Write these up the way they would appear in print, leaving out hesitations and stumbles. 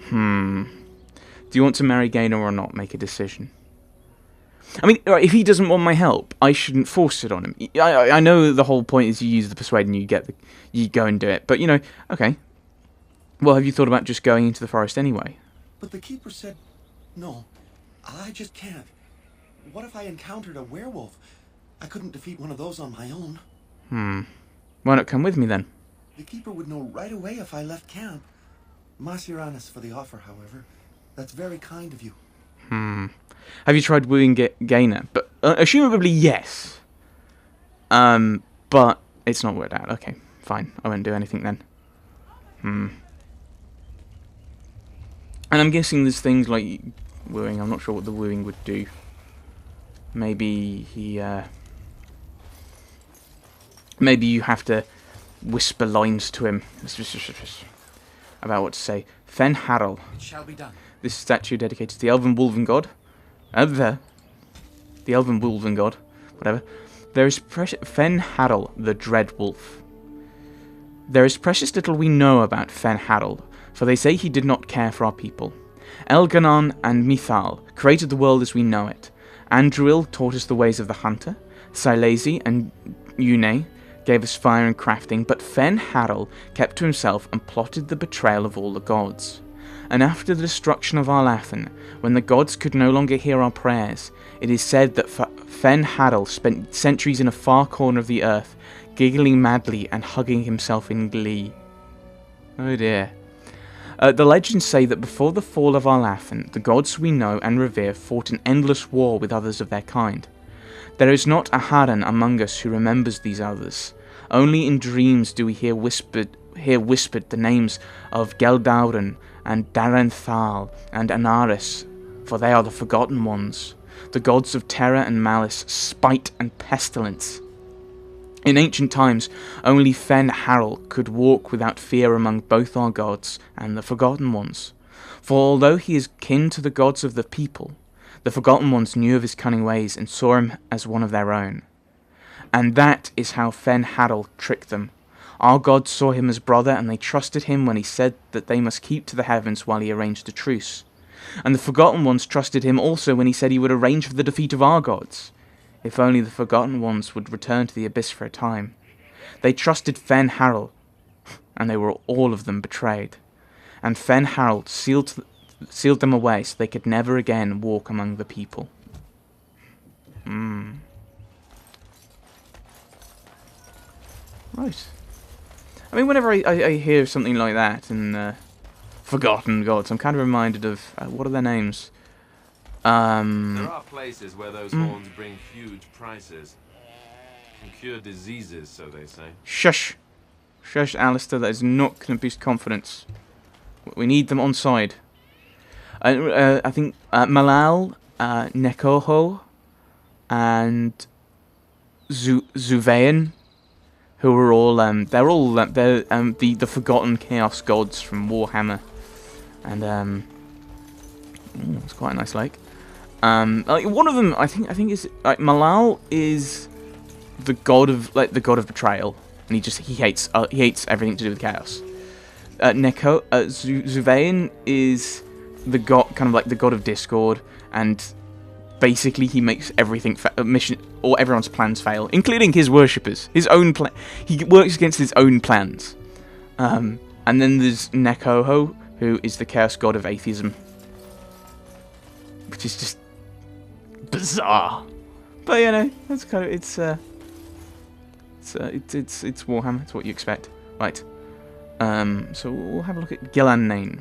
Do you want to marry Gaynor or not? Make a decision. I mean, if he doesn't want my help, I shouldn't force it on him. I know the whole point is you use the persuade and you go and do it. But, you know, okay. Well, have you thought about just going into the forest anyway? But the keeper said, no, I just can't. What if I encountered a werewolf? I couldn't defeat one of those on my own. Why not come with me then? The keeper would know right away if I left camp. Masiranis for the offer, however. That's very kind of you. Have you tried wooing Gaynor? But assumably yes. But it's not worked out. Okay, fine. I won't do anything then. And I'm guessing there's things like wooing. I'm not sure what the wooing would do. Maybe he. Maybe you have to whisper lines to him about what to say. Fen Harel. It shall be done. This statue dedicated to the Elven Wolven God. The Elven Wolven God. Whatever. There is Fen Harel, the Dread Wolf. There is precious little we know about Fen Harel, for they say he did not care for our people. Elganon and Mithal created the world as we know it. Andruil taught us the ways of the hunter. Silazi and Yune gave us fire and crafting, but Fen Harel kept to himself and plotted the betrayal of all the gods. And after the destruction of Arlathan, when the gods could no longer hear our prayers, it is said that Fen Harel spent centuries in a far corner of the earth, giggling madly and hugging himself in glee. Oh dear. The legends say that before the fall of Arlathan, the gods we know and revere fought an endless war with others of their kind. There is not a Haran among us who remembers these others. Only in dreams do we hear whispered the names of Geldauren and Darenthal and Anaris, for they are the forgotten ones, the gods of terror and malice, spite and pestilence. In ancient times, only Fen Harel could walk without fear among both our gods and the forgotten ones. For although he is kin to the gods of the people, the forgotten ones knew of his cunning ways and saw him as one of their own. And that is how Fen Harel tricked them. Our gods saw him as brother, and they trusted him when he said that they must keep to the heavens while he arranged a truce. And the Forgotten Ones trusted him also when he said he would arrange for the defeat of our gods. If only the Forgotten Ones would return to the abyss for a time. They trusted Fen Harel, and they were all of them betrayed. And Fen Harel sealed them away so they could never again walk among the people. Right. I mean, whenever I hear something like that in Forgotten Gods, I'm kind of reminded of, what are their names? There are places where those horns bring huge prices. Can cure diseases, so they say. Shush. Shush, Alistair, that is not going to boost confidence. We need them on side. I think Malal, Nekoho, and Zuvain, who are all they're the forgotten chaos gods from Warhammer, and it's quite a nice lake. Like one of them, I think is Malal is the god of betrayal, and he hates everything to do with chaos. Zuvain is the god, kind of like the god of discord, and basically he makes everything everyone's plans fail, including his worshippers. His own he works against his own plans. And then there's Nekoho, who is the chaos god of atheism, which is just bizarre. But you know, that's kind of it's Warhammer. It's what you expect, right? So we'll have a look at Gillanane.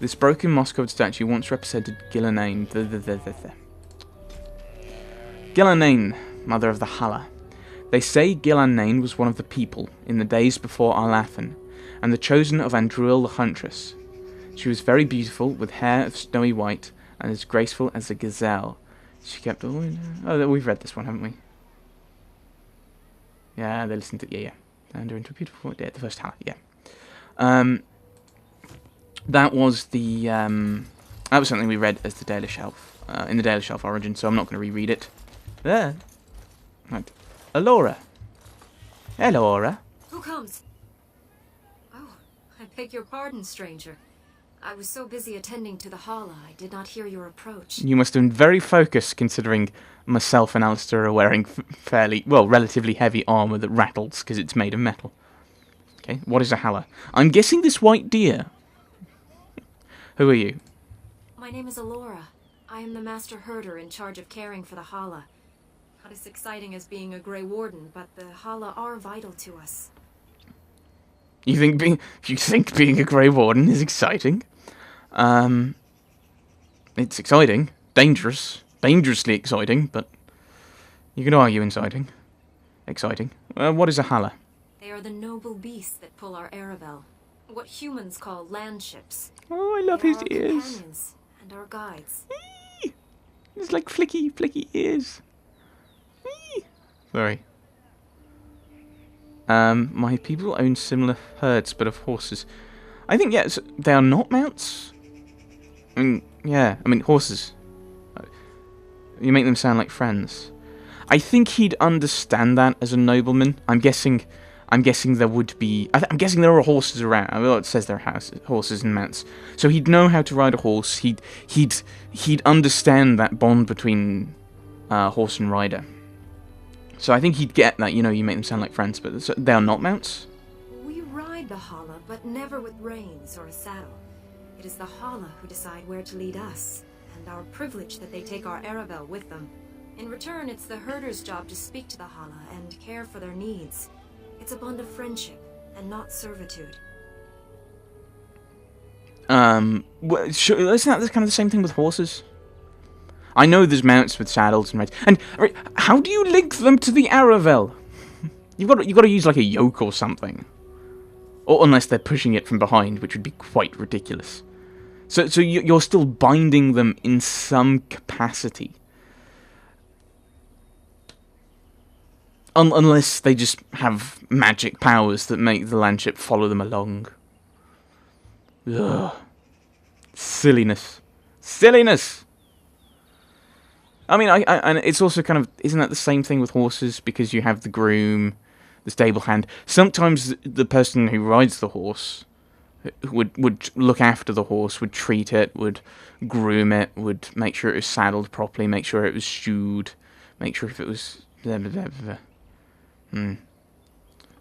This broken moss-covered statue once represented Gillanane. Gillanane, mother of the Halla. They say Gillanane was one of the people in the days before Arlathan, and the chosen of Andruil the Huntress. She was very beautiful, with hair of snowy white, and as graceful as a gazelle. She kept all... Oh, we've read this one, haven't we? Yeah, they listened to... Yeah. And her into a beautiful... Yeah, the first Halla, yeah. That was the that was something we read as the Dalish Elf in the Dalish Elf origin, so I'm not going to reread it. There, right, Alora. Hello, Aura. Who comes? Oh, I beg your pardon, stranger. I was so busy attending to the Hala, I did not hear your approach. You must have been very focused, considering myself and Alistair are wearing fairly, well, relatively heavy armour that rattles because it's made of metal. Okay, what is a Hala? I'm guessing this white deer. Who are you? My name is Alora. I am the Master Herder in charge of caring for the Hala. Not as exciting as being a Grey Warden, but the Hala are vital to us. You think being a Grey Warden is exciting? It's exciting. Dangerous. Dangerously exciting, but you can argue exciting. What is a Hala? They are the noble beasts that pull our Aravel. What humans call land ships. Oh, I love They his are our ears. companions and our guides. It's like flicky ears. Sorry. My people own similar herds, but of horses. I think, yes, they are not mounts. I mean, horses. You make them sound like friends. I think he'd understand that as a nobleman. I'm guessing there would be. I'm guessing there are horses around. Well, it says there are horses and mounts. So he'd know how to ride a horse. He'd understand that bond between horse and rider. So I think he'd get that. You make them sound like friends, but they are not mounts. We ride the Hala, but never with reins or a saddle. It is the Hala who decide where to lead us, and our privilege that they take our Aravel with them. In return, it's the herder's job to speak to the Hala and care for their needs. It's a bond of friendship, and not servitude. Isn't that kind of the same thing with horses? I know there's mounts with saddles and rides. And how do you link them to the Aravel? You've got to use like a yoke or something. Or unless they're pushing it from behind, which would be quite ridiculous. So you're still binding them in some capacity. Unless they just have magic powers that make the landship follow them along. Ugh. Silliness. I mean, and it's also kind of, isn't that the same thing with horses? Because you have the groom, the stable hand. Sometimes the person who rides the horse would look after the horse, would treat it, would groom it, would make sure it was saddled properly, make sure it was shoed, make sure if it was... Well,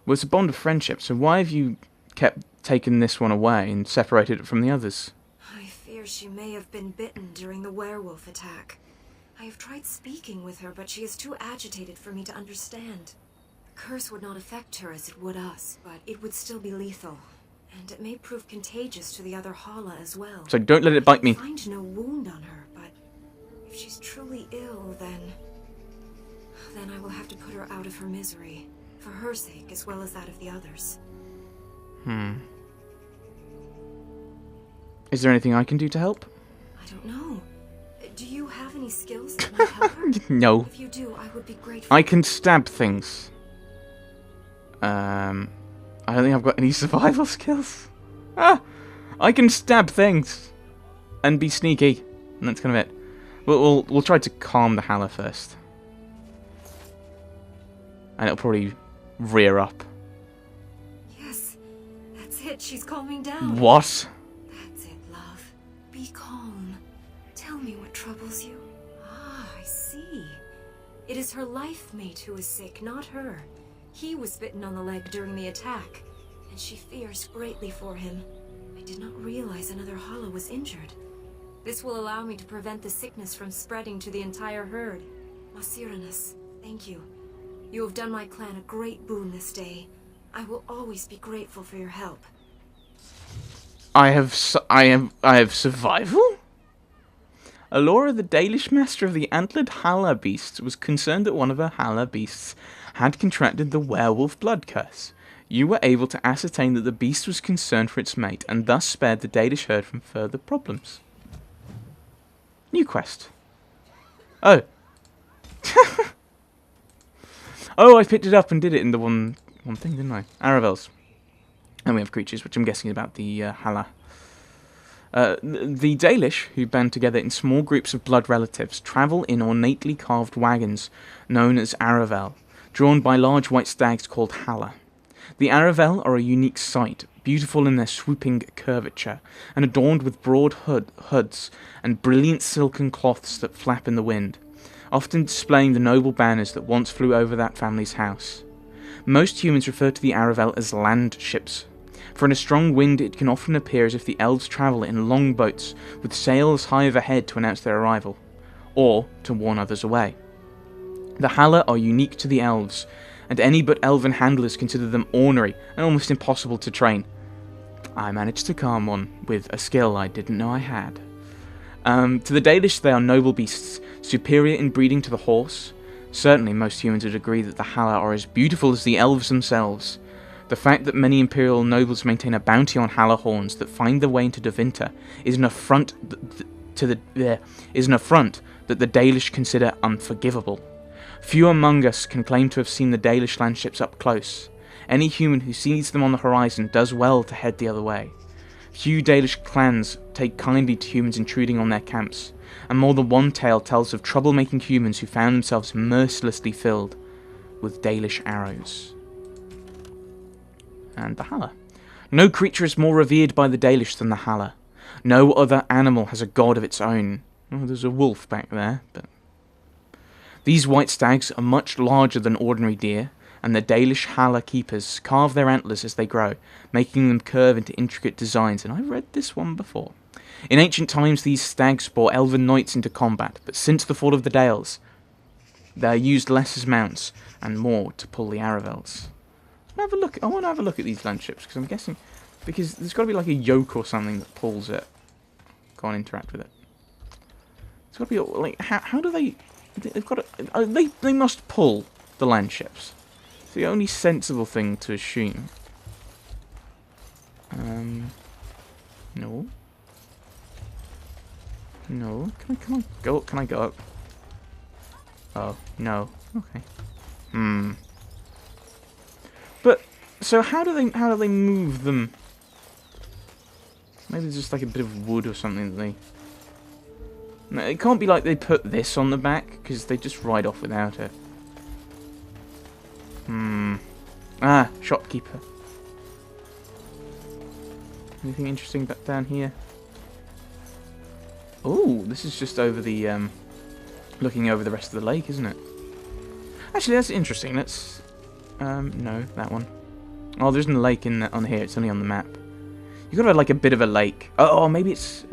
it's a bond of friendship, so why have you kept taking this one away and separated it from the others? I fear she may have been bitten during the werewolf attack. I have tried speaking with her, but she is too agitated for me to understand. The curse would not affect her as it would us, but it would still be lethal. And it may prove contagious to the other Hala as well. So don't let it bite me. I find no wound on her, but if she's truly ill, then I will have to put her out of her misery. For her sake, as well as that of the others. Is there anything I can do to help? I don't know. Do you have any skills that might help her? No. If you do, I would be grateful. I can stab things. I don't think I've got any survival skills. I can stab things and be sneaky, and that's kind of it. We'll try to calm the Hala first, and it'll probably rear up. Yes, that's it. She's calming down. What? That's it, love. Be calm. Tell me what troubles you. I see. It is her life mate who is sick, not her. He was bitten on the leg during the attack, and she fears greatly for him. I did not realize another Hala was injured. This will allow me to prevent the sickness from spreading to the entire herd. Masiranus, thank you. You have done my clan a great boon this day. I will always be grateful for your help. I have survival? Alora, the Dalish master of the antlered Hala beasts, was concerned that one of her Hala beasts had contracted the werewolf blood curse. You were able to ascertain that the beast was concerned for its mate, and thus spared the Dalish herd from further problems. New quest. Oh. Oh, I picked it up and did it in the one thing, didn't I? Aravels. And we have creatures, which I'm guessing is about the Hala. The Dalish, who band together in small groups of blood relatives, travel in ornately carved wagons, known as Aravel, drawn by large white stags called Hala. The Aravel are a unique sight, beautiful in their swooping curvature, and adorned with broad hoods and brilliant silken cloths that flap in the wind, often displaying the noble banners that once flew over that family's house. Most humans refer to the Aravel as land ships, for in a strong wind it can often appear as if the elves travel in long boats with sails high overhead to announce their arrival, or to warn others away. The Hala are unique to the elves, and any but elven handlers consider them ornery and almost impossible to train. I managed to calm one with a skill I didn't know I had. To the Dalish they are noble beasts, superior in breeding to the horse. Certainly most humans would agree that the Hala are as beautiful as the elves themselves. The fact that many imperial nobles maintain a bounty on Hala horns that find their way into Devinter is an affront that the Dalish consider unforgivable. Few among us can claim to have seen the Dalish landships up close. Any human who sees them on the horizon does well to head the other way. Few Dalish clans take kindly to humans intruding on their camps, and more than one tale tells of troublemaking humans who found themselves mercilessly filled with Dalish arrows. And the Hala. No creature is more revered by the Dalish than the Hala. No other animal has a god of its own. Oh, there's a wolf back there, but... These white stags are much larger than ordinary deer, and the Dalish Hala keepers carve their antlers as they grow, making them curve into intricate designs, and I've read this one before. In ancient times these stags bore elven knights into combat, but since the fall of the Dales, they are used less as mounts, and more to pull the Aravels. I want to have a look at these landships, because I'm guessing... Because there's got to be like a yoke or something that pulls it. Go on, interact with it. It's got to be... like, how do they... They've got to... They must pull the landships. It's the only sensible thing to assume. No. No. Can I go up? Can I go up? Oh, no. Okay. But so how do they move them? Maybe it's just like a bit of wood or something that they... No, it can't be like they put this on the back, because they just ride off without it. Ah, shopkeeper. Anything interesting back down here? Oh, this is just over the, looking over the rest of the lake, isn't it? Actually, that's interesting. Let's, no, that one. Oh, there isn't a lake on here. It's only on the map. You've got to have, like, a bit of a lake. Oh, maybe it's,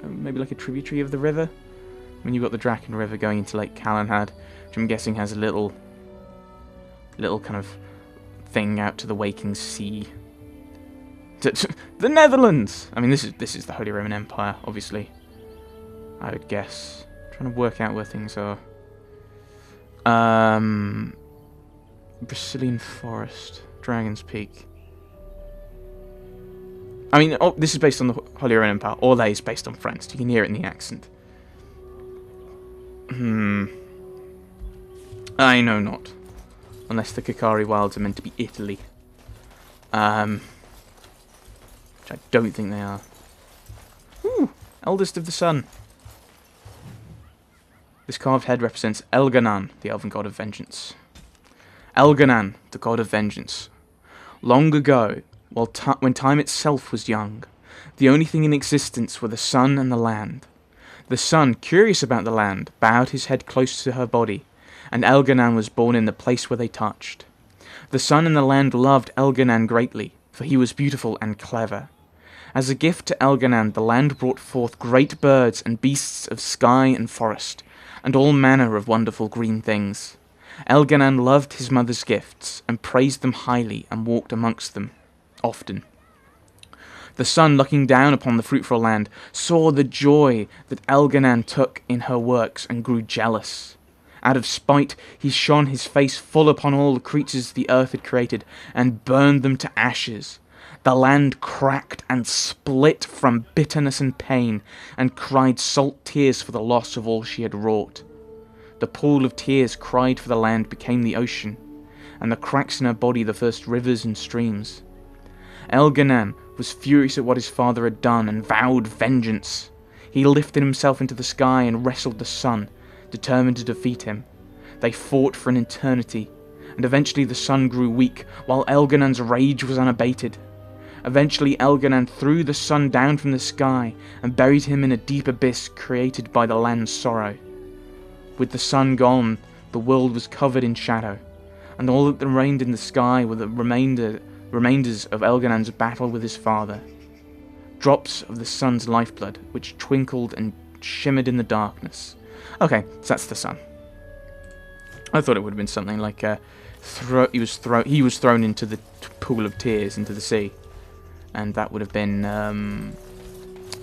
maybe like a tributary of the river? I mean, you've got the Draken River going into Lake Calenhad, which I'm guessing has a little kind of thing out to the waking sea. The Netherlands! I mean, this is the Holy Roman Empire, obviously. I would guess. I'm trying to work out where things are. Brazilian Forest, Dragon's Peak. I mean, this is based on the Holy Roman Empire. Orlais is based on France. You can hear it in the accent. I know not. Unless the Kakari Wilds are meant to be Italy. Which I don't think they are. Ooh, Eldest of the Sun. This carved head represents Elganan, the elven god of vengeance. Elganan, the god of vengeance. Long ago, when time itself was young, the only thing in existence were the sun and the land. The sun, curious about the land, bowed his head close to her body, and Elganan was born in the place where they touched. The sun and the land loved Elganan greatly, for he was beautiful and clever. As a gift to Elganan, the land brought forth great birds and beasts of sky and forest, and all manner of wonderful green things. Elganan loved his mother's gifts, and praised them highly, and walked amongst them, often. The sun, looking down upon the fruitful land, saw the joy that Elganan took in her works, and grew jealous. Out of spite, he shone his face full upon all the creatures the earth had created, and burned them to ashes. The land cracked and split from bitterness and pain, and cried salt tears for the loss of all she had wrought. The pool of tears cried for the land became the ocean, and the cracks in her body the first rivers and streams. Elganan was furious at what his father had done, and vowed vengeance. He lifted himself into the sky and wrestled the sun, determined to defeat him. They fought for an eternity, and eventually the sun grew weak, while Elganan's rage was unabated. Eventually, Elganan threw the sun down from the sky and buried him in a deep abyss created by the land's sorrow. With the sun gone, the world was covered in shadow, and all that remained in the sky were the remainders of Elganan's battle with his father. Drops of the sun's lifeblood, which twinkled and shimmered in the darkness. Okay, so that's the sun. I thought it would have been something like he was thrown into the pool of tears, into the sea, and that would have been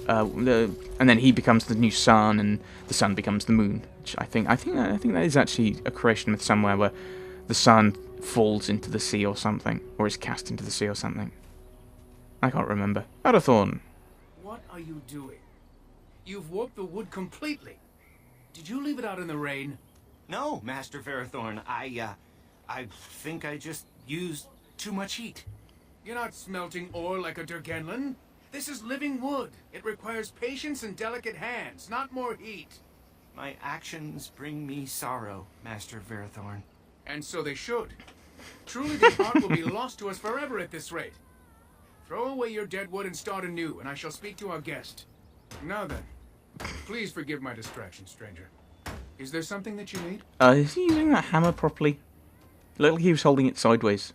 and then he becomes the new sun, and the sun becomes the moon. Which I think that is actually a creation myth somewhere where the sun falls into the sea or something, or is cast into the sea or something. I can't remember. Adderthorn. What are you doing? You've warped the wood completely. Did you leave it out in the rain? No, Master Ferrothorn. I think I just used too much heat. You're not smelting ore like a Durgenlin. This is living wood. It requires patience and delicate hands, not more heat. My actions bring me sorrow, Master Ferrothorn. And so they should. Truly, the art will be lost to us forever at this rate. Throw away your dead wood and start anew, and I shall speak to our guest. Now then, please forgive my distraction, stranger. Is there something that you need? Is he using that hammer properly? Looked like he was holding it sideways.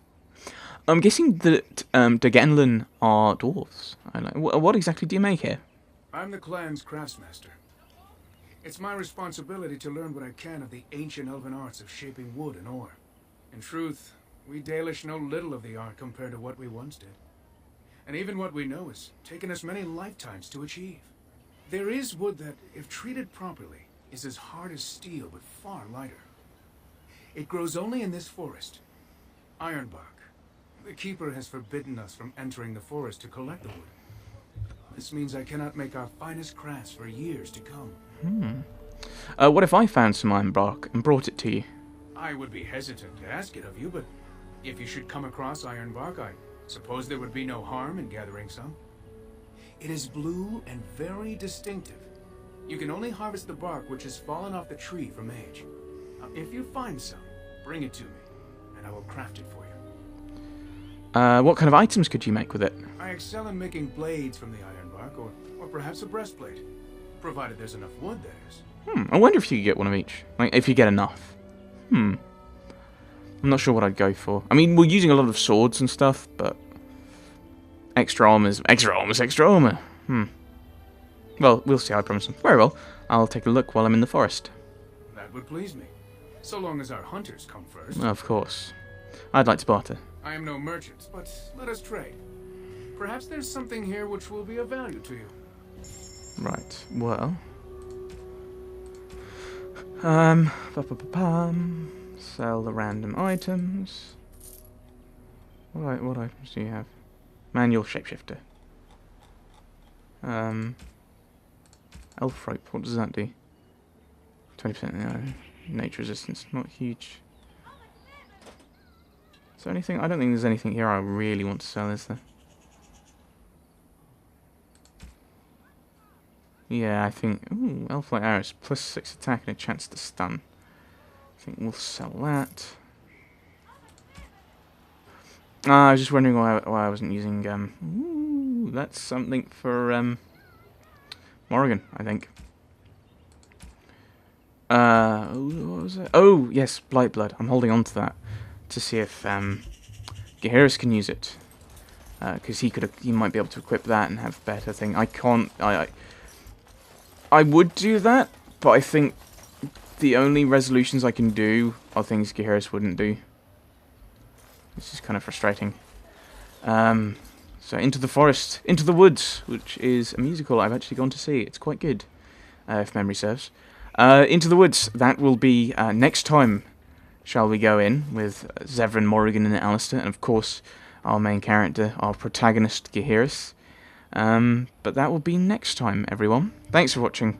I'm guessing that Durgenlin are dwarves. What exactly do you make here? I'm the clan's craftsmaster. It's my responsibility to learn what I can of the ancient elven arts of shaping wood and ore. In truth, we Dalish know little of the art compared to what we once did. And even what we know has taken us many lifetimes to achieve. There is wood that, if treated properly, is as hard as steel but far lighter. It grows only in this forest, Ironbark. The Keeper has forbidden us from entering the forest to collect the wood. This means I cannot make our finest crafts for years to come. What if I found some ironbark and brought it to you? I would be hesitant to ask it of you, but if you should come across ironbark, I suppose there would be no harm in gathering some. It is blue and very distinctive. You can only harvest the bark which has fallen off the tree from age. Now, if you find some, bring it to me, and I will craft it for you. What kind of items could you make with it? I excel in making blades from the ironbark, or perhaps a breastplate. Provided there's enough wood, that is. I wonder if you could get one of each. Like, if you get enough. I'm not sure what I'd go for. I mean, we're using a lot of swords and stuff, but extra armor. Well, we'll see, I promise. Very well. I'll take a look while I'm in the forest. That would please me. So long as our hunters come first. Of course. I'd like to barter. I am no merchant, but let us trade. Perhaps there's something here which will be of value to you. Right, well... Sell the random items. What items do you have? Manual shapeshifter. Elf rope, what does that do? 20% nature resistance, not huge. Is there anything? I don't think there's anything here I really want to sell, is there? Yeah, I think... Ooh, Elf-like arrows. Plus 6 attack and a chance to stun. I think we'll sell that. I was just wondering why I wasn't using... Ooh, that's something for Morrigan, I think. What was it? Oh, yes, Blightblood. I'm holding on to that to see if Gaheris can use it. Because he might be able to equip that and have better thing. I can't... I would do that, but I think the only resolutions I can do are things Gaheris wouldn't do. This is kind of frustrating. So into the forest, into the woods, which is a musical I've actually gone to see. It's quite good, if memory serves. Into the woods, that will be next time, shall we go in, with Zevran, Morrigan and Alistair, and of course our main character, our protagonist Gaheris. But that will be next time, everyone. Thanks for watching.